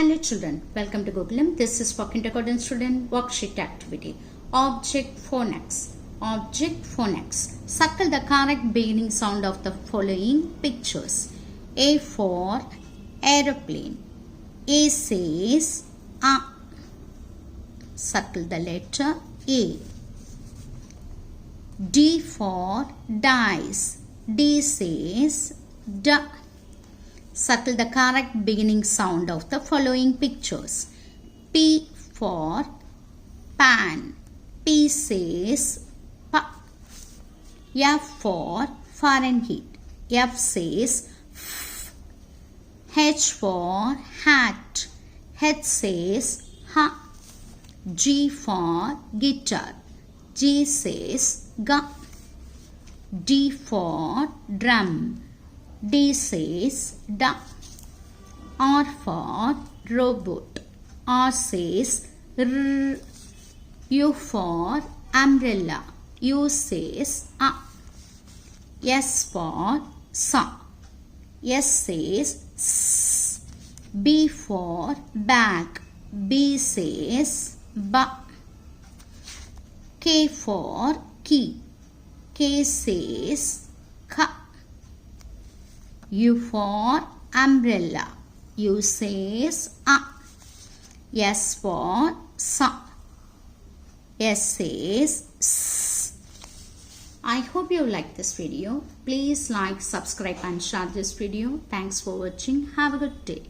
Hello children, welcome to Gokulam. This is for kindergarten student worksheet activity. Object phonics. Object phonics. Circle the correct beginning sound of the following pictures. A for aeroplane. A says A. Circle the letter A. D for dice. D says D. Circle the correct beginning sound of the following pictures. P for pan. P says P. F for Fahrenheit. F says F. H for hat. H says H. G for guitar. G says G. D for drum. D says D. R for robot. R says R. U for umbrella. U says A. S for saw. S says S. B for bag. B says B. K for key. K says K. U for umbrella. U says A. S for saw. S says S. I hope you like this video. Please like, subscribe and share this video. Thanks for watching. Have a good day.